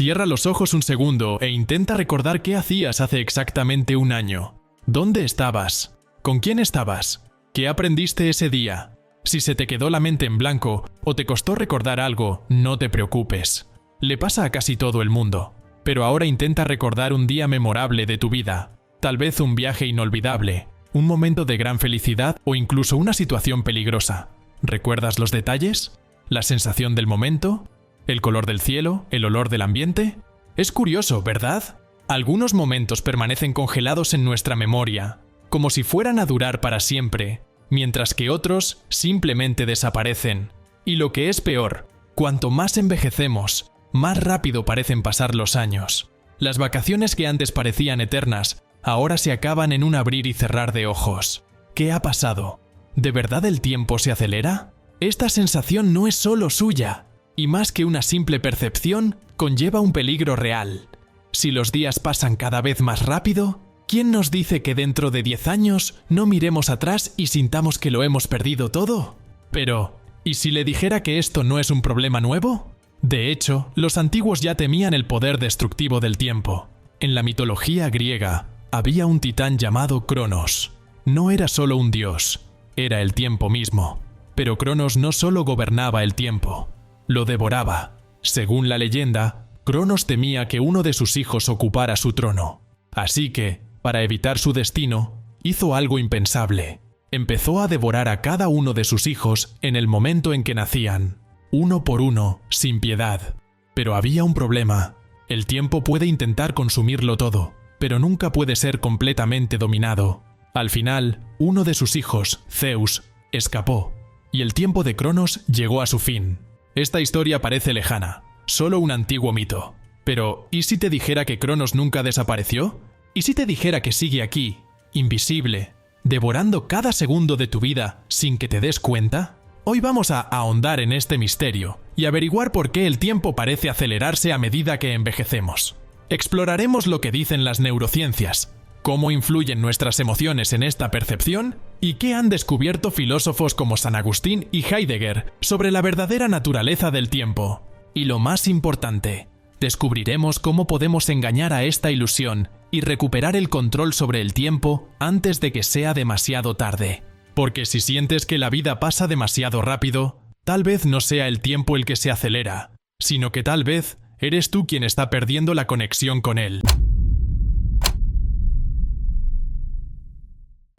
Cierra los ojos un segundo e intenta recordar qué hacías hace exactamente un año. ¿Dónde estabas? ¿Con quién estabas? ¿Qué aprendiste ese día? Si se te quedó la mente en blanco o te costó recordar algo, no te preocupes. Le pasa a casi todo el mundo. Pero ahora intenta recordar un día memorable de tu vida. Tal vez un viaje inolvidable, un momento de gran felicidad o incluso una situación peligrosa. ¿Recuerdas los detalles? ¿La sensación del momento? ¿El color del cielo? ¿El olor del ambiente? Es curioso, ¿verdad? Algunos momentos permanecen congelados en nuestra memoria, como si fueran a durar para siempre, mientras que otros simplemente desaparecen. Y lo que es peor, cuanto más envejecemos, más rápido parecen pasar los años. Las vacaciones que antes parecían eternas, ahora se acaban en un abrir y cerrar de ojos. ¿Qué ha pasado? ¿De verdad el tiempo se acelera? Esta sensación no es solo suya, y más que una simple percepción, conlleva un peligro real. Si los días pasan cada vez más rápido, ¿quién nos dice que dentro de 10 años no miremos atrás y sintamos que lo hemos perdido todo? Pero, ¿y si le dijera que esto no es un problema nuevo? De hecho, los antiguos ya temían el poder destructivo del tiempo. En la mitología griega, había un titán llamado Cronos. No era solo un dios, era el tiempo mismo. Pero Cronos no solo gobernaba el tiempo, lo devoraba. Según la leyenda, Cronos temía que uno de sus hijos ocupara su trono. Así que, para evitar su destino, hizo algo impensable. Empezó a devorar a cada uno de sus hijos en el momento en que nacían, uno por uno, sin piedad. Pero había un problema. El tiempo puede intentar consumirlo todo, pero nunca puede ser completamente dominado. Al final, uno de sus hijos, Zeus, escapó, y el tiempo de Cronos llegó a su fin. Esta historia parece lejana, solo un antiguo mito. Pero, ¿y si te dijera que Cronos nunca desapareció? ¿Y si te dijera que sigue aquí, invisible, devorando cada segundo de tu vida sin que te des cuenta? Hoy vamos a ahondar en este misterio y averiguar por qué el tiempo parece acelerarse a medida que envejecemos. Exploraremos lo que dicen las neurociencias, cómo influyen nuestras emociones en esta percepción y qué han descubierto filósofos como San Agustín y Heidegger sobre la verdadera naturaleza del tiempo. Y lo más importante, descubriremos cómo podemos engañar a esta ilusión y recuperar el control sobre el tiempo antes de que sea demasiado tarde. Porque si sientes que la vida pasa demasiado rápido, tal vez no sea el tiempo el que se acelera, sino que tal vez eres tú quien está perdiendo la conexión con él.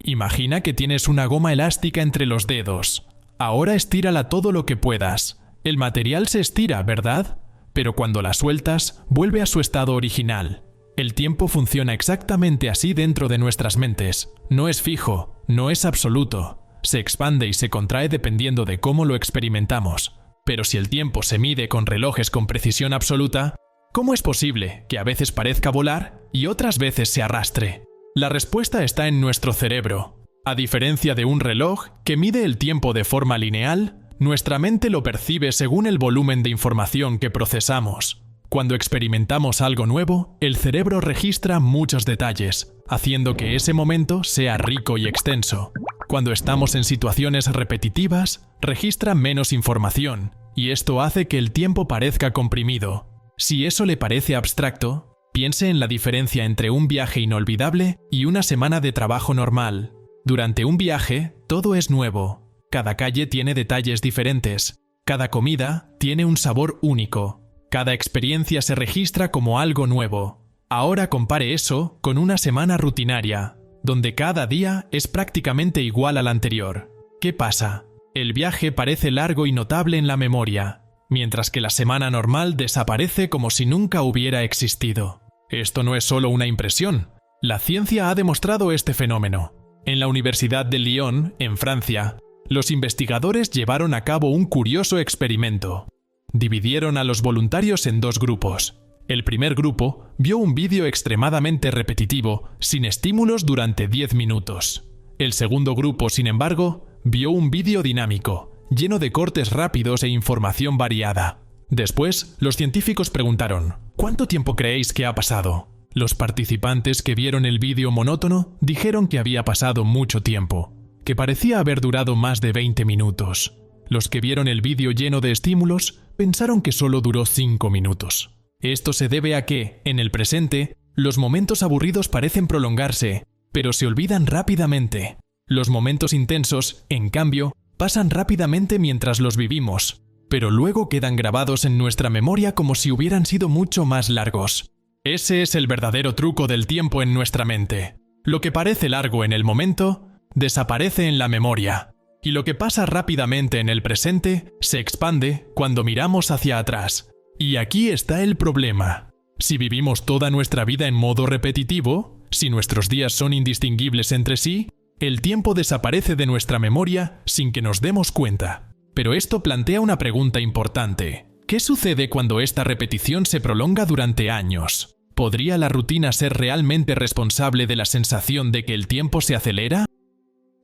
Imagina que tienes una goma elástica entre los dedos. Ahora estírala todo lo que puedas. El material se estira, ¿verdad? Pero cuando la sueltas, vuelve a su estado original. El tiempo funciona exactamente así dentro de nuestras mentes. No es fijo, no es absoluto. Se expande y se contrae dependiendo de cómo lo experimentamos. Pero si el tiempo se mide con relojes con precisión absoluta, ¿cómo es posible que a veces parezca volar y otras veces se arrastre? La respuesta está en nuestro cerebro. A diferencia de un reloj que mide el tiempo de forma lineal, nuestra mente lo percibe según el volumen de información que procesamos. Cuando experimentamos algo nuevo, el cerebro registra muchos detalles, haciendo que ese momento sea rico y extenso. Cuando estamos en situaciones repetitivas, registra menos información, y esto hace que el tiempo parezca comprimido. Si eso le parece abstracto, piense en la diferencia entre un viaje inolvidable y una semana de trabajo normal. Durante un viaje, todo es nuevo. Cada calle tiene detalles diferentes. Cada comida tiene un sabor único. Cada experiencia se registra como algo nuevo. Ahora compare eso con una semana rutinaria, donde cada día es prácticamente igual al anterior. ¿Qué pasa? El viaje parece largo y notable en la memoria, mientras que la semana normal desaparece como si nunca hubiera existido. Esto no es solo una impresión. La ciencia ha demostrado este fenómeno. En la Universidad de Lyon, en Francia, los investigadores llevaron a cabo un curioso experimento. Dividieron a los voluntarios en dos grupos. El primer grupo vio un vídeo extremadamente repetitivo, sin estímulos durante 10 minutos. El segundo grupo, sin embargo, vio un vídeo dinámico, lleno de cortes rápidos e información variada. Después, los científicos preguntaron, ¿cuánto tiempo creéis que ha pasado? Los participantes que vieron el vídeo monótono dijeron que había pasado mucho tiempo, que parecía haber durado más de 20 minutos. Los que vieron el vídeo lleno de estímulos pensaron que solo duró 5 minutos. Esto se debe a que, en el presente, los momentos aburridos parecen prolongarse, pero se olvidan rápidamente. Los momentos intensos, en cambio, pasan rápidamente mientras los vivimos, pero luego quedan grabados en nuestra memoria como si hubieran sido mucho más largos. Ese es el verdadero truco del tiempo en nuestra mente. Lo que parece largo en el momento, desaparece en la memoria, y lo que pasa rápidamente en el presente, se expande cuando miramos hacia atrás. Y aquí está el problema. Si vivimos toda nuestra vida en modo repetitivo, si nuestros días son indistinguibles entre sí, el tiempo desaparece de nuestra memoria sin que nos demos cuenta. Pero esto plantea una pregunta importante. ¿Qué sucede cuando esta repetición se prolonga durante años? ¿Podría la rutina ser realmente responsable de la sensación de que el tiempo se acelera?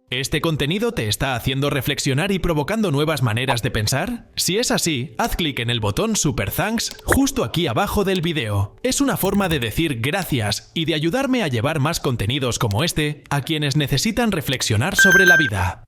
¿Este contenido te está haciendo reflexionar y provocando nuevas maneras de pensar? Si es así, haz clic en el botón Super Thanks justo aquí abajo del video. Es una forma de decir gracias y de ayudarme a llevar más contenidos como este a quienes necesitan reflexionar sobre la vida.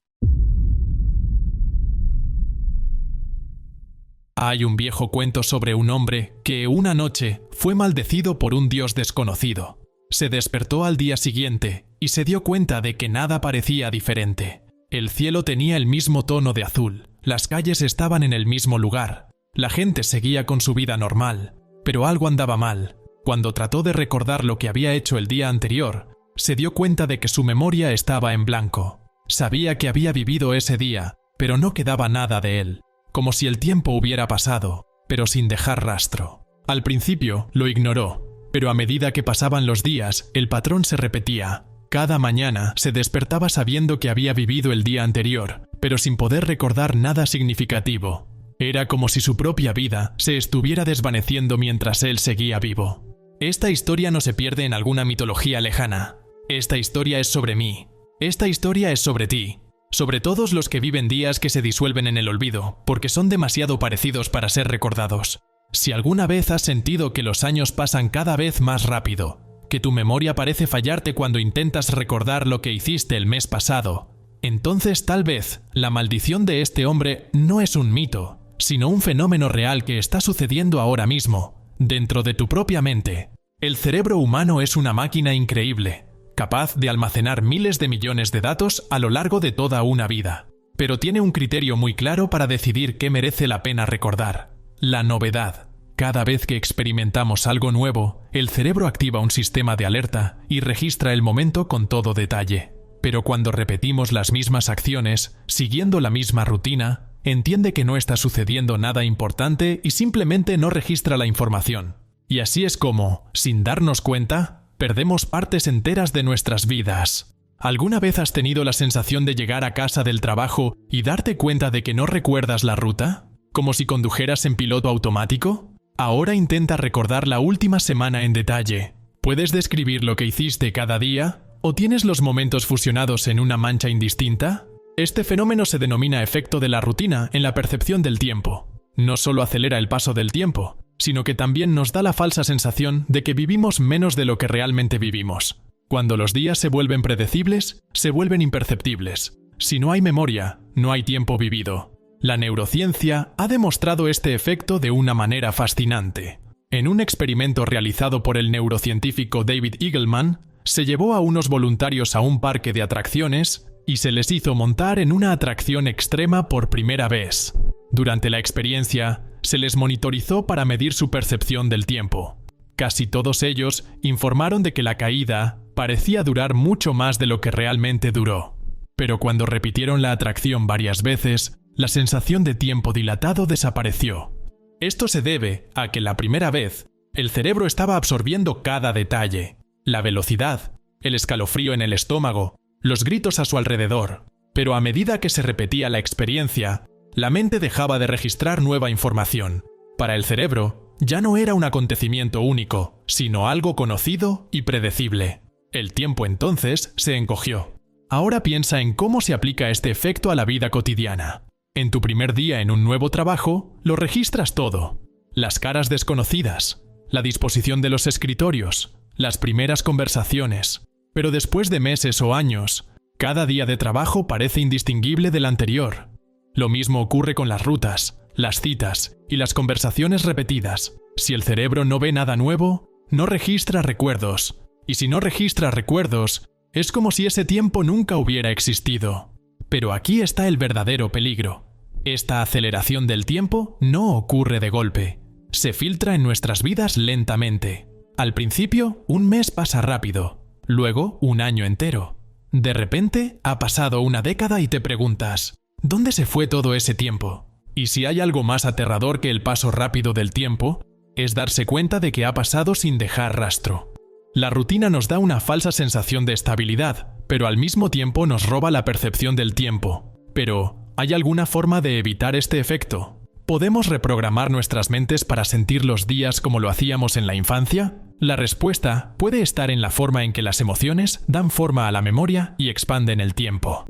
Hay un viejo cuento sobre un hombre que una noche fue maldecido por un dios desconocido. Se despertó al día siguiente y se dio cuenta de que nada parecía diferente. El cielo tenía el mismo tono de azul, las calles estaban en el mismo lugar, la gente seguía con su vida normal, pero algo andaba mal. Cuando trató de recordar lo que había hecho el día anterior, se dio cuenta de que su memoria estaba en blanco. Sabía que había vivido ese día, pero no quedaba nada de él, como si el tiempo hubiera pasado, pero sin dejar rastro. Al principio lo ignoró, pero a medida que pasaban los días, el patrón se repetía. Cada mañana se despertaba sabiendo que había vivido el día anterior, pero sin poder recordar nada significativo. Era como si su propia vida se estuviera desvaneciendo mientras él seguía vivo. Esta historia no se pierde en alguna mitología lejana. Esta historia es sobre mí. Esta historia es sobre ti. Sobre todos los que viven días que se disuelven en el olvido, porque son demasiado parecidos para ser recordados. Si alguna vez has sentido que los años pasan cada vez más rápido, que tu memoria parece fallarte cuando intentas recordar lo que hiciste el mes pasado, entonces tal vez la maldición de este hombre no es un mito, sino un fenómeno real que está sucediendo ahora mismo, dentro de tu propia mente. El cerebro humano es una máquina increíble, capaz de almacenar miles de millones de datos a lo largo de toda una vida, pero tiene un criterio muy claro para decidir qué merece la pena recordar: la novedad. Cada vez que experimentamos algo nuevo, el cerebro activa un sistema de alerta y registra el momento con todo detalle. Pero cuando repetimos las mismas acciones, siguiendo la misma rutina, entiende que no está sucediendo nada importante y simplemente no registra la información. Y así es como, sin darnos cuenta, perdemos partes enteras de nuestras vidas. ¿Alguna vez has tenido la sensación de llegar a casa del trabajo y darte cuenta de que no recuerdas la ruta? ¿Como si condujeras en piloto automático? Ahora intenta recordar la última semana en detalle. ¿Puedes describir lo que hiciste cada día? ¿O tienes los momentos fusionados en una mancha indistinta? Este fenómeno se denomina efecto de la rutina en la percepción del tiempo. No solo acelera el paso del tiempo, sino que también nos da la falsa sensación de que vivimos menos de lo que realmente vivimos. Cuando los días se vuelven predecibles, se vuelven imperceptibles. Si no hay memoria, no hay tiempo vivido. La neurociencia ha demostrado este efecto de una manera fascinante. En un experimento realizado por el neurocientífico David Eagleman, se llevó a unos voluntarios a un parque de atracciones y se les hizo montar en una atracción extrema por primera vez. Durante la experiencia, se les monitorizó para medir su percepción del tiempo. Casi todos ellos informaron de que la caída parecía durar mucho más de lo que realmente duró. Pero cuando repitieron la atracción varias veces, la sensación de tiempo dilatado desapareció. Esto se debe a que la primera vez, el cerebro estaba absorbiendo cada detalle: la velocidad, el escalofrío en el estómago, los gritos a su alrededor. Pero a medida que se repetía la experiencia, la mente dejaba de registrar nueva información. Para el cerebro, ya no era un acontecimiento único, sino algo conocido y predecible. El tiempo entonces se encogió. Ahora piensa en cómo se aplica este efecto a la vida cotidiana. En tu primer día en un nuevo trabajo, lo registras todo. Las caras desconocidas, la disposición de los escritorios, las primeras conversaciones. Pero después de meses o años, cada día de trabajo parece indistinguible del anterior. Lo mismo ocurre con las rutas, las citas y las conversaciones repetidas. Si el cerebro no ve nada nuevo, no registra recuerdos. Y si no registra recuerdos, es como si ese tiempo nunca hubiera existido. Pero aquí está el verdadero peligro. Esta aceleración del tiempo no ocurre de golpe. Se filtra en nuestras vidas lentamente. Al principio, un mes pasa rápido. Luego, un año entero. De repente, ha pasado una década y te preguntas, ¿dónde se fue todo ese tiempo? Y si hay algo más aterrador que el paso rápido del tiempo, es darse cuenta de que ha pasado sin dejar rastro. La rutina nos da una falsa sensación de estabilidad, pero al mismo tiempo nos roba la percepción del tiempo. Pero, ¿hay alguna forma de evitar este efecto? ¿Podemos reprogramar nuestras mentes para sentir los días como lo hacíamos en la infancia? La respuesta puede estar en la forma en que las emociones dan forma a la memoria y expanden el tiempo.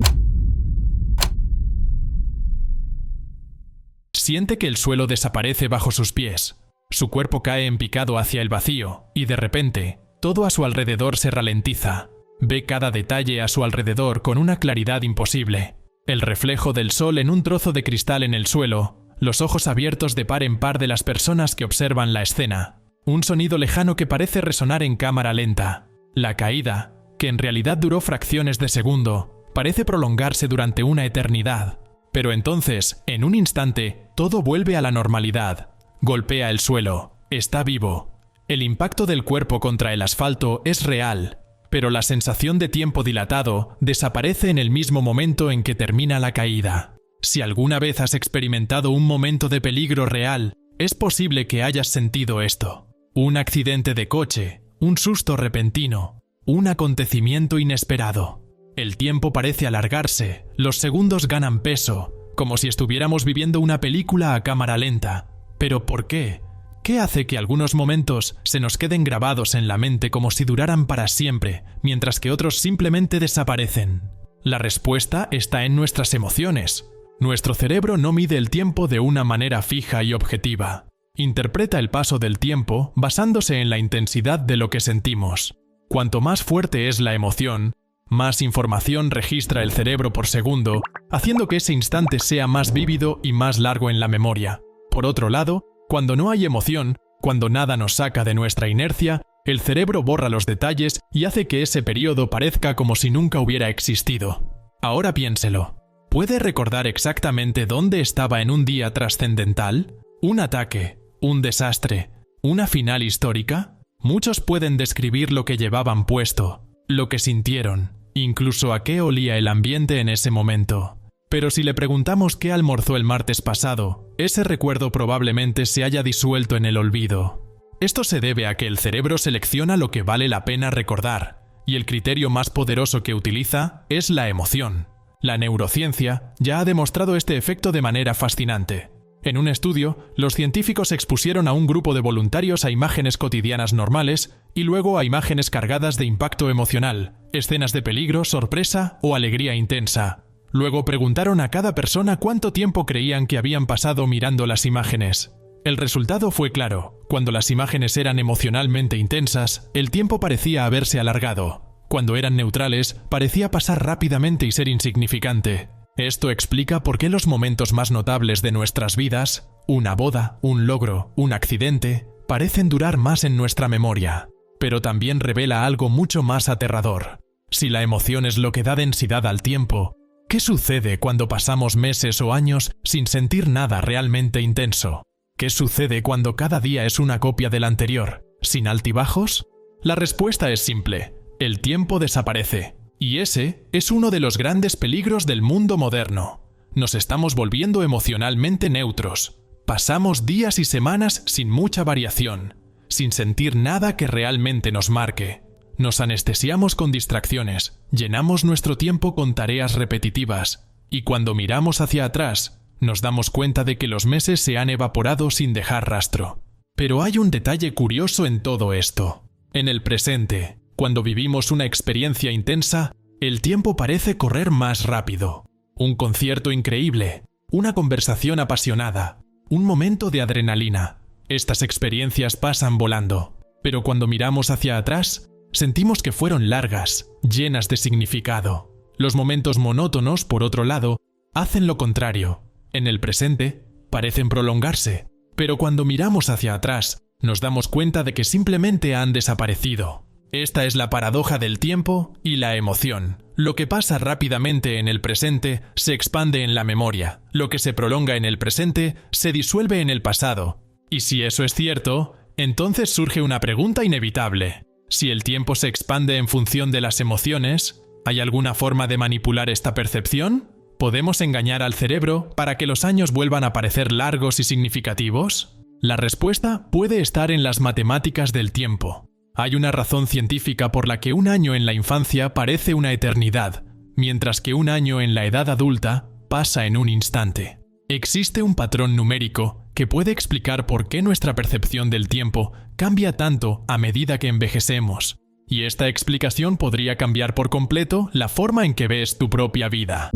Siente que el suelo desaparece bajo sus pies. Su cuerpo cae en picado hacia el vacío y de repente, todo a su alrededor se ralentiza. Ve cada detalle a su alrededor con una claridad imposible. El reflejo del sol en un trozo de cristal en el suelo, los ojos abiertos de par en par de las personas que observan la escena. Un sonido lejano que parece resonar en cámara lenta. La caída, que en realidad duró fracciones de segundo, parece prolongarse durante una eternidad. Pero entonces, en un instante, todo vuelve a la normalidad. Golpea el suelo. Está vivo. El impacto del cuerpo contra el asfalto es real, pero la sensación de tiempo dilatado desaparece en el mismo momento en que termina la caída. Si alguna vez has experimentado un momento de peligro real, es posible que hayas sentido esto. Un accidente de coche, un susto repentino, un acontecimiento inesperado. El tiempo parece alargarse, los segundos ganan peso, como si estuviéramos viviendo una película a cámara lenta. ¿Pero por qué? ¿Qué hace que algunos momentos se nos queden grabados en la mente como si duraran para siempre, mientras que otros simplemente desaparecen? La respuesta está en nuestras emociones. Nuestro cerebro no mide el tiempo de una manera fija y objetiva. Interpreta el paso del tiempo basándose en la intensidad de lo que sentimos. Cuanto más fuerte es la emoción, más información registra el cerebro por segundo, haciendo que ese instante sea más vívido y más largo en la memoria. Por otro lado, cuando no hay emoción, cuando nada nos saca de nuestra inercia, el cerebro borra los detalles y hace que ese periodo parezca como si nunca hubiera existido. Ahora piénselo. ¿Puede recordar exactamente dónde estaba en un día trascendental? ¿Un ataque? ¿Un desastre? ¿Una final histórica? Muchos pueden describir lo que llevaban puesto, lo que sintieron, incluso a qué olía el ambiente en ese momento. Pero si le preguntamos qué almorzó el martes pasado, ese recuerdo probablemente se haya disuelto en el olvido. Esto se debe a que el cerebro selecciona lo que vale la pena recordar, y el criterio más poderoso que utiliza es la emoción. La neurociencia ya ha demostrado este efecto de manera fascinante. En un estudio, los científicos expusieron a un grupo de voluntarios a imágenes cotidianas normales y luego a imágenes cargadas de impacto emocional, escenas de peligro, sorpresa o alegría intensa. Luego preguntaron a cada persona cuánto tiempo creían que habían pasado mirando las imágenes. El resultado fue claro. Cuando las imágenes eran emocionalmente intensas, el tiempo parecía haberse alargado. Cuando eran neutrales, parecía pasar rápidamente y ser insignificante. Esto explica por qué los momentos más notables de nuestras vidas, una boda, un logro, un accidente, parecen durar más en nuestra memoria. Pero también revela algo mucho más aterrador. Si la emoción es lo que da densidad al tiempo, ¿qué sucede cuando pasamos meses o años sin sentir nada realmente intenso? ¿Qué sucede cuando cada día es una copia del anterior, sin altibajos? La respuesta es simple. El tiempo desaparece. Y ese es uno de los grandes peligros del mundo moderno. Nos estamos volviendo emocionalmente neutros. Pasamos días y semanas sin mucha variación, sin sentir nada que realmente nos marque. Nos anestesiamos con distracciones, llenamos nuestro tiempo con tareas repetitivas, y cuando miramos hacia atrás, nos damos cuenta de que los meses se han evaporado sin dejar rastro. Pero hay un detalle curioso en todo esto. En el presente, cuando vivimos una experiencia intensa, el tiempo parece correr más rápido. Un concierto increíble, una conversación apasionada, un momento de adrenalina. Estas experiencias pasan volando, pero cuando miramos hacia atrás, sentimos que fueron largas, llenas de significado. Los momentos monótonos, por otro lado, hacen lo contrario. En el presente, parecen prolongarse, pero cuando miramos hacia atrás, nos damos cuenta de que simplemente han desaparecido. Esta es la paradoja del tiempo y la emoción. Lo que pasa rápidamente en el presente se expande en la memoria. Lo que se prolonga en el presente se disuelve en el pasado. Y si eso es cierto, entonces surge una pregunta inevitable. Si el tiempo se expande en función de las emociones, ¿hay alguna forma de manipular esta percepción? ¿Podemos engañar al cerebro para que los años vuelvan a parecer largos y significativos? La respuesta puede estar en las matemáticas del tiempo. Hay una razón científica por la que un año en la infancia parece una eternidad, mientras que un año en la edad adulta pasa en un instante. Existe un patrón numérico que puede explicar por qué nuestra percepción del tiempo cambia tanto a medida que envejecemos, y esta explicación podría cambiar por completo la forma en que ves tu propia vida.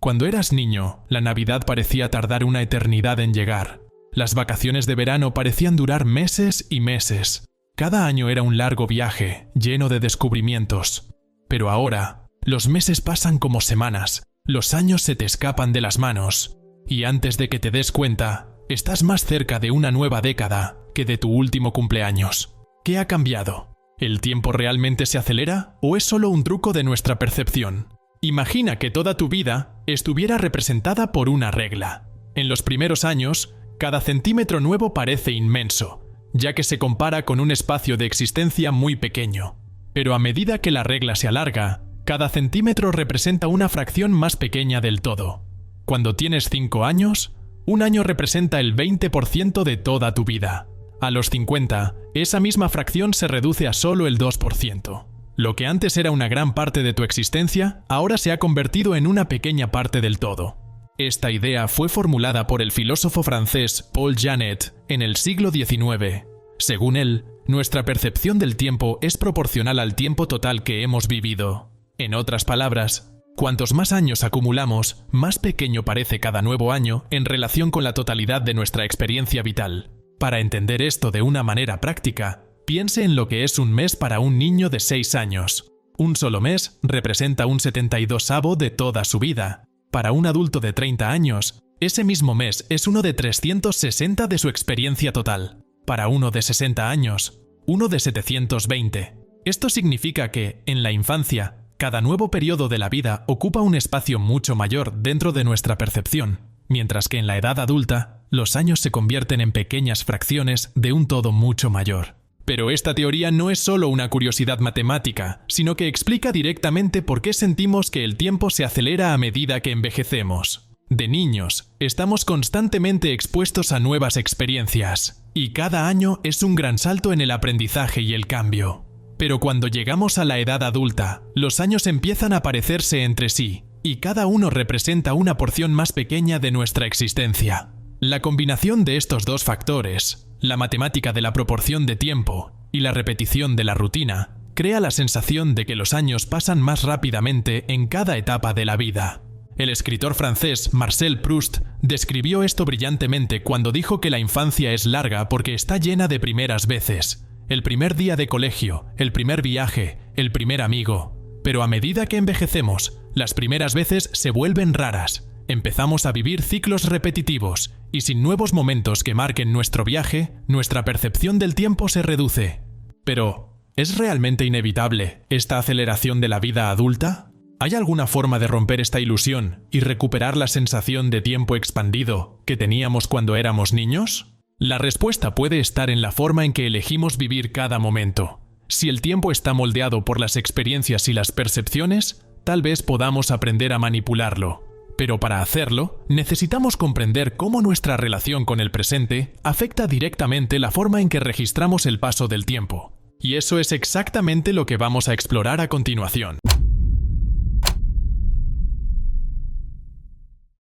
Cuando eras niño, la Navidad parecía tardar una eternidad en llegar. Las vacaciones de verano parecían durar meses y meses. Cada año era un largo viaje, lleno de descubrimientos. Pero ahora, los meses pasan como semanas, los años se te escapan de las manos, y antes de que te des cuenta, estás más cerca de una nueva década que de tu último cumpleaños. ¿Qué ha cambiado? ¿El tiempo realmente se acelera o es solo un truco de nuestra percepción? Imagina que toda tu vida estuviera representada por una regla. En los primeros años, cada centímetro nuevo parece inmenso, ya que se compara con un espacio de existencia muy pequeño. Pero a medida que la regla se alarga, cada centímetro representa una fracción más pequeña del todo. Cuando tienes 5 años, un año representa el 20% de toda tu vida. A los 50, esa misma fracción se reduce a solo el 2%. Lo que antes era una gran parte de tu existencia, ahora se ha convertido en una pequeña parte del todo. Esta idea fue formulada por el filósofo francés Paul Janet en el siglo XIX. Según él, nuestra percepción del tiempo es proporcional al tiempo total que hemos vivido. En otras palabras, cuantos más años acumulamos, más pequeño parece cada nuevo año en relación con la totalidad de nuestra experiencia vital. Para entender esto de una manera práctica, piense en lo que es un mes para un niño de 6 años. Un solo mes representa un 72avo de toda su vida. Para un adulto de 30 años, ese mismo mes es uno de 360 de su experiencia total. Para uno de 60 años, uno de 720. Esto significa que, en la infancia, cada nuevo periodo de la vida ocupa un espacio mucho mayor dentro de nuestra percepción, mientras que en la edad adulta, los años se convierten en pequeñas fracciones de un todo mucho mayor. Pero esta teoría no es solo una curiosidad matemática, sino que explica directamente por qué sentimos que el tiempo se acelera a medida que envejecemos. De niños, estamos constantemente expuestos a nuevas experiencias, y cada año es un gran salto en el aprendizaje y el cambio. Pero cuando llegamos a la edad adulta, los años empiezan a parecerse entre sí, y cada uno representa una porción más pequeña de nuestra existencia. La combinación de estos dos factores, la matemática de la proporción de tiempo y la repetición de la rutina, crea la sensación de que los años pasan más rápidamente en cada etapa de la vida. El escritor francés Marcel Proust describió esto brillantemente cuando dijo que la infancia es larga porque está llena de primeras veces. El primer día de colegio, el primer viaje, el primer amigo. Pero a medida que envejecemos, las primeras veces se vuelven raras. Empezamos a vivir ciclos repetitivos, y sin nuevos momentos que marquen nuestro viaje, nuestra percepción del tiempo se reduce. Pero, ¿es realmente inevitable esta aceleración de la vida adulta? ¿Hay alguna forma de romper esta ilusión y recuperar la sensación de tiempo expandido que teníamos cuando éramos niños? La respuesta puede estar en la forma en que elegimos vivir cada momento. Si el tiempo está moldeado por las experiencias y las percepciones, tal vez podamos aprender a manipularlo. Pero para hacerlo, necesitamos comprender cómo nuestra relación con el presente afecta directamente la forma en que registramos el paso del tiempo. Y eso es exactamente lo que vamos a explorar a continuación.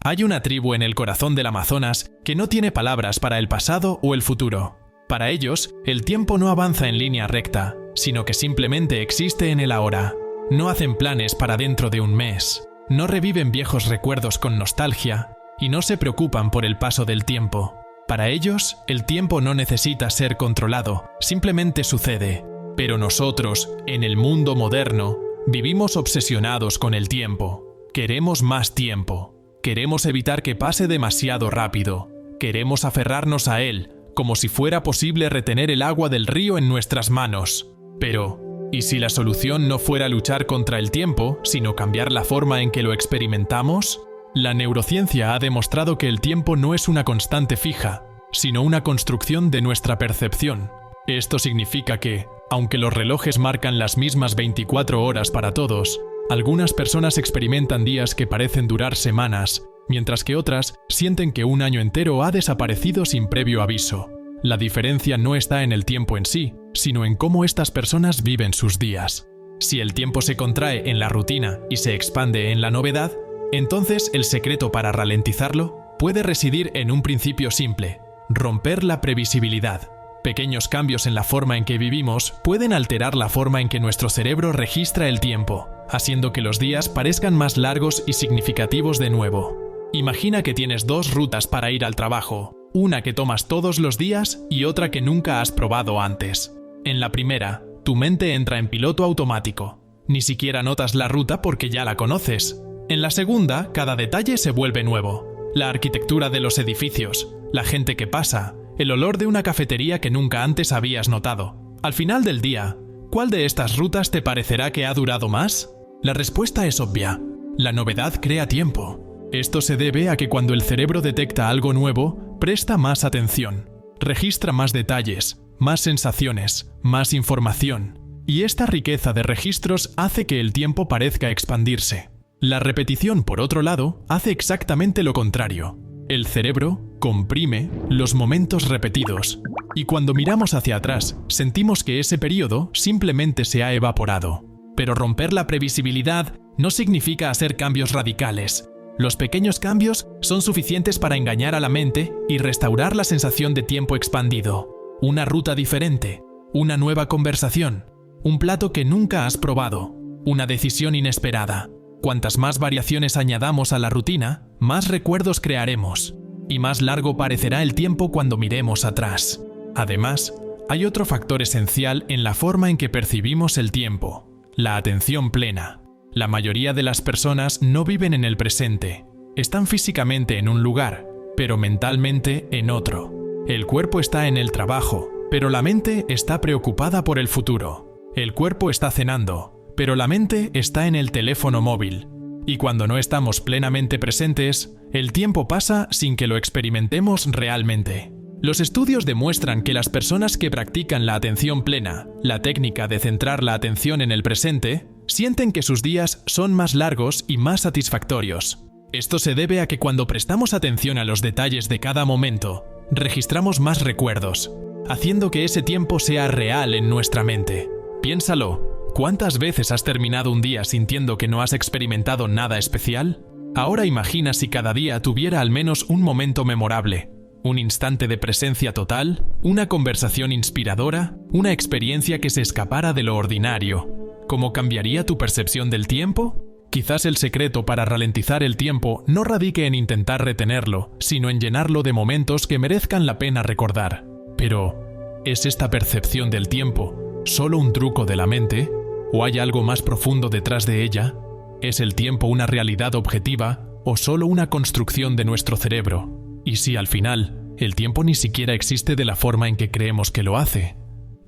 Hay una tribu en el corazón del Amazonas que no tiene palabras para el pasado o el futuro. Para ellos, el tiempo no avanza en línea recta, sino que simplemente existe en el ahora. No hacen planes para dentro de un mes. No reviven viejos recuerdos con nostalgia y no se preocupan por el paso del tiempo. Para ellos, el tiempo no necesita ser controlado, simplemente sucede. Pero nosotros, en el mundo moderno, vivimos obsesionados con el tiempo. Queremos más tiempo. Queremos evitar que pase demasiado rápido. Queremos aferrarnos a él, como si fuera posible retener el agua del río en nuestras manos. Pero, ¿y si la solución no fuera luchar contra el tiempo, sino cambiar la forma en que lo experimentamos? La neurociencia ha demostrado que el tiempo no es una constante fija, sino una construcción de nuestra percepción. Esto significa que, aunque los relojes marcan las mismas 24 horas para todos, algunas personas experimentan días que parecen durar semanas, mientras que otras sienten que un año entero ha desaparecido sin previo aviso. La diferencia no está en el tiempo en sí, sino en cómo estas personas viven sus días. Si el tiempo se contrae en la rutina y se expande en la novedad, entonces el secreto para ralentizarlo puede residir en un principio simple: romper la previsibilidad. Pequeños cambios en la forma en que vivimos pueden alterar la forma en que nuestro cerebro registra el tiempo, haciendo que los días parezcan más largos y significativos de nuevo. Imagina que tienes dos rutas para ir al trabajo, una que tomas todos los días y otra que nunca has probado antes. En la primera, tu mente entra en piloto automático. Ni siquiera notas la ruta porque ya la conoces. En la segunda, cada detalle se vuelve nuevo. La arquitectura de los edificios, la gente que pasa, el olor de una cafetería que nunca antes habías notado. Al final del día, ¿cuál de estas rutas te parecerá que ha durado más? La respuesta es obvia. La novedad crea tiempo. Esto se debe a que cuando el cerebro detecta algo nuevo, presta más atención, registra más detalles, más sensaciones, más información, y esta riqueza de registros hace que el tiempo parezca expandirse. La repetición, por otro lado, hace exactamente lo contrario. El cerebro comprime los momentos repetidos, y cuando miramos hacia atrás, sentimos que ese periodo simplemente se ha evaporado. Pero romper la previsibilidad no significa hacer cambios radicales. Los pequeños cambios son suficientes para engañar a la mente y restaurar la sensación de tiempo expandido. Una ruta diferente, una nueva conversación, un plato que nunca has probado, una decisión inesperada. Cuantas más variaciones añadamos a la rutina, más recuerdos crearemos, y más largo parecerá el tiempo cuando miremos atrás. Además, hay otro factor esencial en la forma en que percibimos el tiempo: la atención plena. La mayoría de las personas no viven en el presente. Están físicamente en un lugar, pero mentalmente en otro. El cuerpo está en el trabajo, pero la mente está preocupada por el futuro. El cuerpo está cenando, pero la mente está en el teléfono móvil. Y cuando no estamos plenamente presentes, el tiempo pasa sin que lo experimentemos realmente. Los estudios demuestran que las personas que practican la atención plena, la técnica de centrar la atención en el presente, sienten que sus días son más largos y más satisfactorios. Esto se debe a que cuando prestamos atención a los detalles de cada momento, registramos más recuerdos, haciendo que ese tiempo sea real en nuestra mente. Piénsalo, ¿cuántas veces has terminado un día sintiendo que no has experimentado nada especial? Ahora imagina si cada día tuviera al menos un momento memorable, un instante de presencia total, una conversación inspiradora, una experiencia que se escapara de lo ordinario. ¿Cómo cambiaría tu percepción del tiempo? Quizás el secreto para ralentizar el tiempo no radique en intentar retenerlo, sino en llenarlo de momentos que merezcan la pena recordar. Pero, ¿es esta percepción del tiempo solo un truco de la mente? ¿O hay algo más profundo detrás de ella? ¿Es el tiempo una realidad objetiva o solo una construcción de nuestro cerebro? ¿Y si al final, el tiempo ni siquiera existe de la forma en que creemos que lo hace?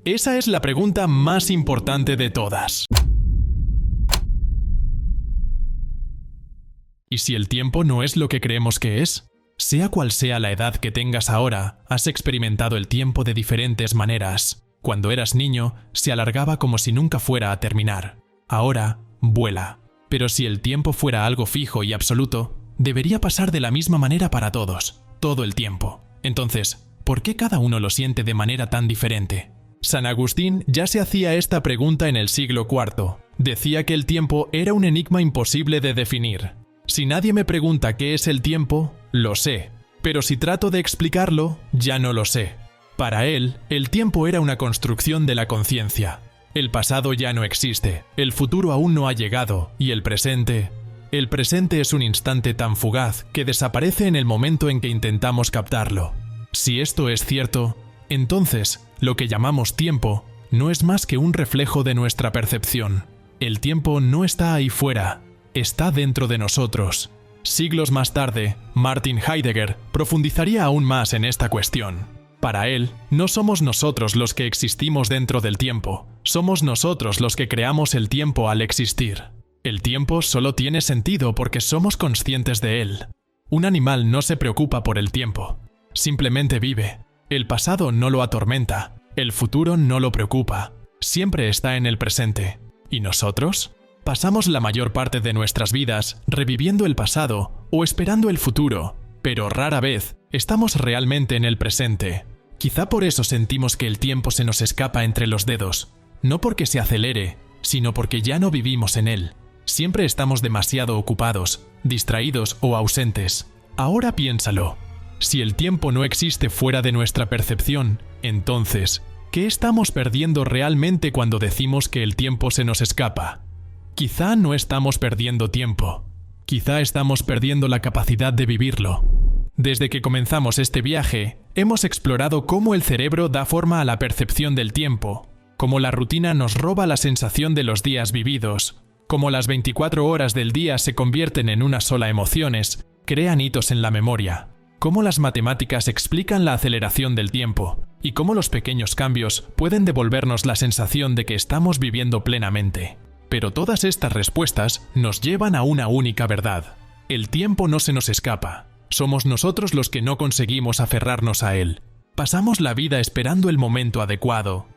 Esa es la pregunta más importante de todas. ¿Y si el tiempo no es lo que creemos que es? Sea cual sea la edad que tengas ahora, has experimentado el tiempo de diferentes maneras. Cuando eras niño, se alargaba como si nunca fuera a terminar. Ahora, vuela. Pero si el tiempo fuera algo fijo y absoluto, debería pasar de la misma manera para todos, todo el tiempo. Entonces, ¿por qué cada uno lo siente de manera tan diferente? San Agustín ya se hacía esta pregunta en el siglo IV. Decía que el tiempo era un enigma imposible de definir. Si nadie me pregunta qué es el tiempo, lo sé. Pero si trato de explicarlo, ya no lo sé. Para él, el tiempo era una construcción de la conciencia. El pasado ya no existe, el futuro aún no ha llegado, y el presente es un instante tan fugaz que desaparece en el momento en que intentamos captarlo. Si esto es cierto, entonces, lo que llamamos tiempo no es más que un reflejo de nuestra percepción. El tiempo no está ahí fuera, está dentro de nosotros. Siglos más tarde, Martin Heidegger profundizaría aún más en esta cuestión. Para él, no somos nosotros los que existimos dentro del tiempo, somos nosotros los que creamos el tiempo al existir. El tiempo solo tiene sentido porque somos conscientes de él. Un animal no se preocupa por el tiempo, simplemente vive. El pasado no lo atormenta, el futuro no lo preocupa, siempre está en el presente. ¿Y nosotros? Pasamos la mayor parte de nuestras vidas reviviendo el pasado o esperando el futuro, pero rara vez estamos realmente en el presente. Quizá por eso sentimos que el tiempo se nos escapa entre los dedos, no porque se acelere, sino porque ya no vivimos en él. Siempre estamos demasiado ocupados, distraídos o ausentes. Ahora piénsalo. Si el tiempo no existe fuera de nuestra percepción, entonces, ¿qué estamos perdiendo realmente cuando decimos que el tiempo se nos escapa? Quizá no estamos perdiendo tiempo. Quizá estamos perdiendo la capacidad de vivirlo. Desde que comenzamos este viaje, hemos explorado cómo el cerebro da forma a la percepción del tiempo, cómo la rutina nos roba la sensación de los días vividos, cómo las 24 horas del día se convierten en una sola emociones, crean hitos en la memoria, cómo las matemáticas explican la aceleración del tiempo, y cómo los pequeños cambios pueden devolvernos la sensación de que estamos viviendo plenamente. Pero todas estas respuestas nos llevan a una única verdad. El tiempo no se nos escapa. Somos nosotros los que no conseguimos aferrarnos a él. Pasamos la vida esperando el momento adecuado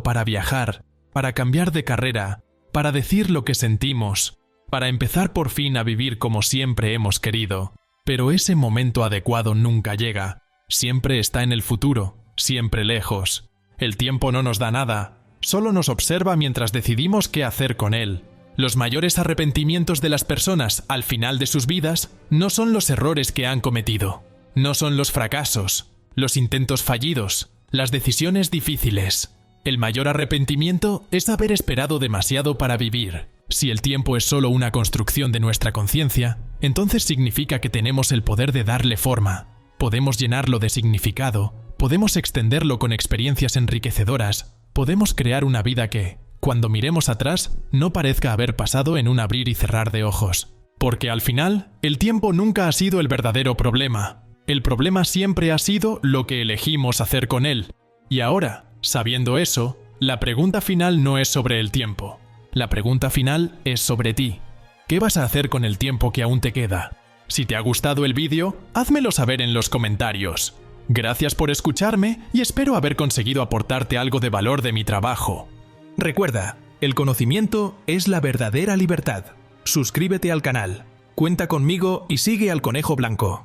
para viajar, para cambiar de carrera, para decir lo que sentimos, para empezar por fin a vivir como siempre hemos querido. Pero ese momento adecuado nunca llega. Siempre está en el futuro, siempre lejos. El tiempo no nos da nada, solo nos observa mientras decidimos qué hacer con él. Los mayores arrepentimientos de las personas al final de sus vidas no son los errores que han cometido, no son los fracasos, los intentos fallidos, las decisiones difíciles. El mayor arrepentimiento es haber esperado demasiado para vivir. Si el tiempo es solo una construcción de nuestra conciencia, entonces significa que tenemos el poder de darle forma. Podemos llenarlo de significado, podemos extenderlo con experiencias enriquecedoras, podemos crear una vida que, cuando miremos atrás, no parezca haber pasado en un abrir y cerrar de ojos. Porque al final, el tiempo nunca ha sido el verdadero problema. El problema siempre ha sido lo que elegimos hacer con él. Y ahora, sabiendo eso, la pregunta final no es sobre el tiempo. La pregunta final es sobre ti. ¿Qué vas a hacer con el tiempo que aún te queda? Si te ha gustado el vídeo, házmelo saber en los comentarios. Gracias por escucharme y espero haber conseguido aportarte algo de valor de mi trabajo. Recuerda, el conocimiento es la verdadera libertad. Suscríbete al canal, cuenta conmigo y sigue al Conejo Blanco.